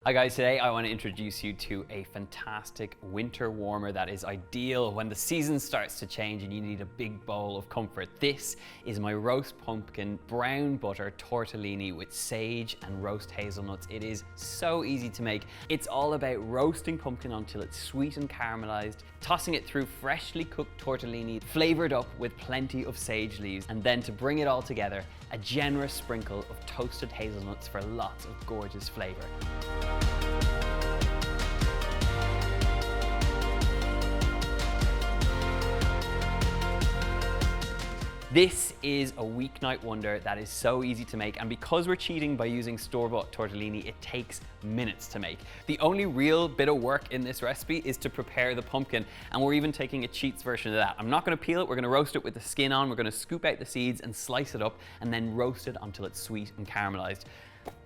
Hi guys, today I want to introduce you to a fantastic winter warmer that is ideal when the season starts to change and you need a big bowl of comfort. This is my roast pumpkin brown butter tortellini with sage and roast hazelnuts. It is so easy to make. It's all about roasting pumpkin until it's sweet and caramelized, tossing it through freshly cooked tortellini, flavored up with plenty of sage leaves, and then to bring it all together, a generous sprinkle of toasted hazelnuts for lots of gorgeous flavor. This is a weeknight wonder that is so easy to make, and because we're cheating by using store-bought tortellini, it takes minutes to make. The only real bit of work in this recipe is to prepare the pumpkin, and we're even taking a cheats version of that. I'm not going to peel it, we're going to roast it with the skin on, we're going to scoop out the seeds and slice it up and then roast it until it's sweet and caramelized.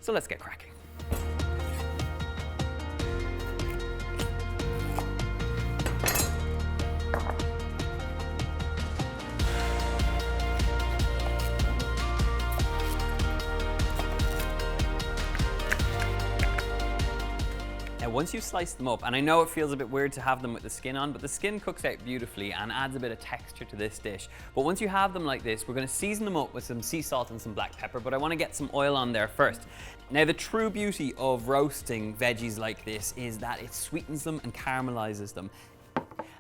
So let's get cracking. Now, once you've sliced them up, and I know it feels a bit weird to have them with the skin on, but the skin cooks out beautifully and adds a bit of texture to this dish. But once you have them like this, we're going to season them up with some sea salt and some black pepper, but I want to get some oil on there first. Now, the true beauty of roasting veggies like this is that it sweetens them and caramelizes them.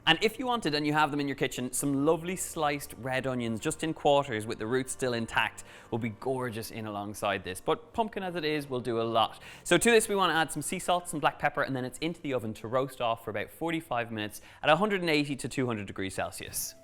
And if you wanted, and you have them in your kitchen, some lovely sliced red onions just in quarters with the roots still intact will be gorgeous in alongside this. But pumpkin as it is will do a lot. So to this we want to add some sea salt, some black pepper, and then it's into the oven to roast off for about 45 minutes at 180 to 200 degrees Celsius.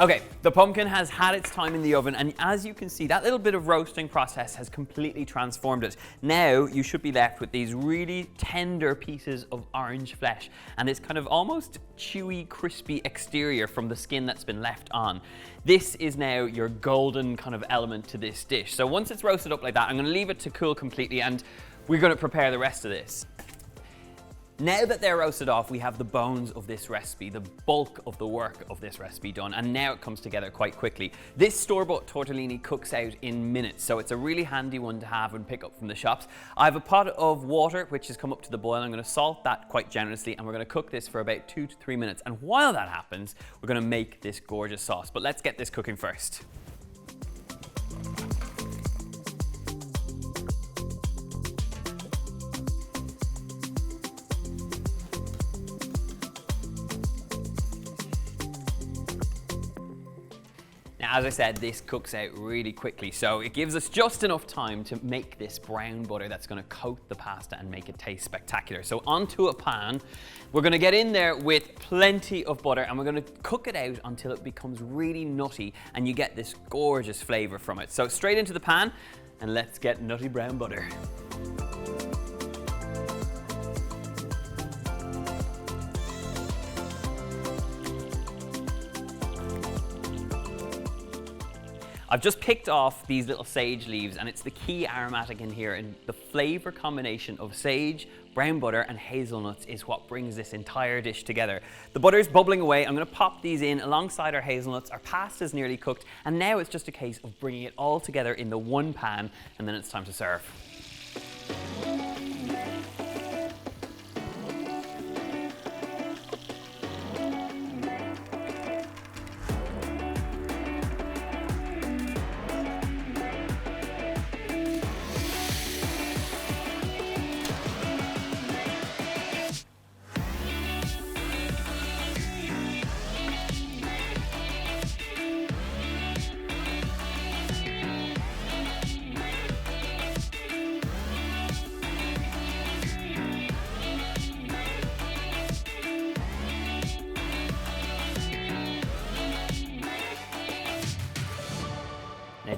Okay, the pumpkin has had its time in the oven, and as you can see, that little bit of roasting process has completely transformed it. Now you should be left with these really tender pieces of orange flesh and this kind of almost chewy, crispy exterior from the skin that's been left on. This is now your golden kind of element to this dish. So once it's roasted up like that, I'm going to leave it to cool completely and we're going to prepare the rest of this. Now that they're roasted off, we have the bones of this recipe, the bulk of the work of this recipe done, and now it comes together quite quickly. This store-bought tortellini cooks out in minutes, so it's a really handy one to have and pick up from the shops. I have a pot of water which has come up to the boil. I'm going to salt that quite generously, and we're going to cook this for about 2 to 3 minutes. And while that happens, we're going to make this gorgeous sauce. But let's get this cooking first. Now, as I said, this cooks out really quickly, so it gives us just enough time to make this brown butter that's going to coat the pasta and make it taste spectacular. So onto a pan, we're going to get in there with plenty of butter and we're going to cook it out until it becomes really nutty and you get this gorgeous flavor from it. So straight into the pan and let's get nutty brown butter. I've just picked off these little sage leaves, and it's the key aromatic in here, and the flavor combination of sage, brown butter and hazelnuts is what brings this entire dish together. The butter's bubbling away. I'm going to pop these in alongside our hazelnuts. Our pasta's nearly cooked, and now it's just a case of bringing it all together in the one pan, and then it's time to serve.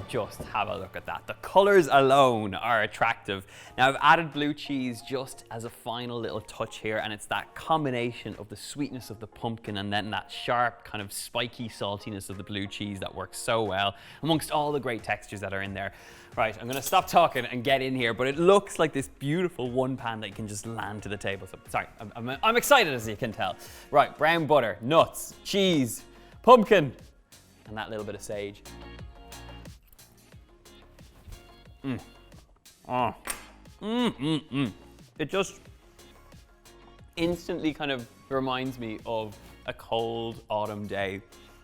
just have a look at that. The colors alone are attractive. Now I've added blue cheese just as a final little touch here, and it's that combination of the sweetness of the pumpkin and then that sharp kind of spiky saltiness of the blue cheese that works so well amongst all the great textures that are in there. Right, I'm gonna stop talking and get in here, but it looks like this beautiful one pan that you can just land to the table. So sorry, I'm excited, as you can tell. Right, brown butter, nuts, cheese, pumpkin, and that little bit of sage. It just instantly kind of reminds me of a cold autumn day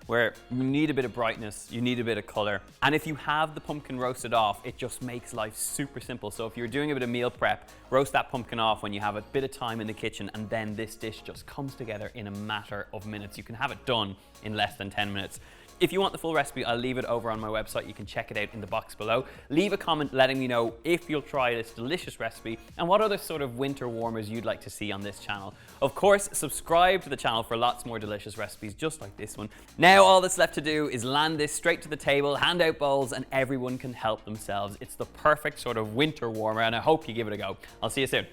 where you need a bit of brightness, you need a bit of color. And if you have the pumpkin roasted off, it just makes life super simple. So if you're doing a bit of meal prep, roast that pumpkin off when you have a bit of time in the kitchen, and then this dish just comes together in a matter of minutes. You can have it done in less than 10 minutes. If you want the full recipe, I'll leave it over on my website. You can check it out in the box below. Leave a comment letting me know if you'll try this delicious recipe and what other sort of winter warmers you'd like to see on this channel. Of course, subscribe to the channel for lots more delicious recipes just like this one. Now all that's left to do is land this straight to the table, hand out bowls, and everyone can help themselves. It's the perfect sort of winter warmer, and I hope you give it a go. I'll see you soon.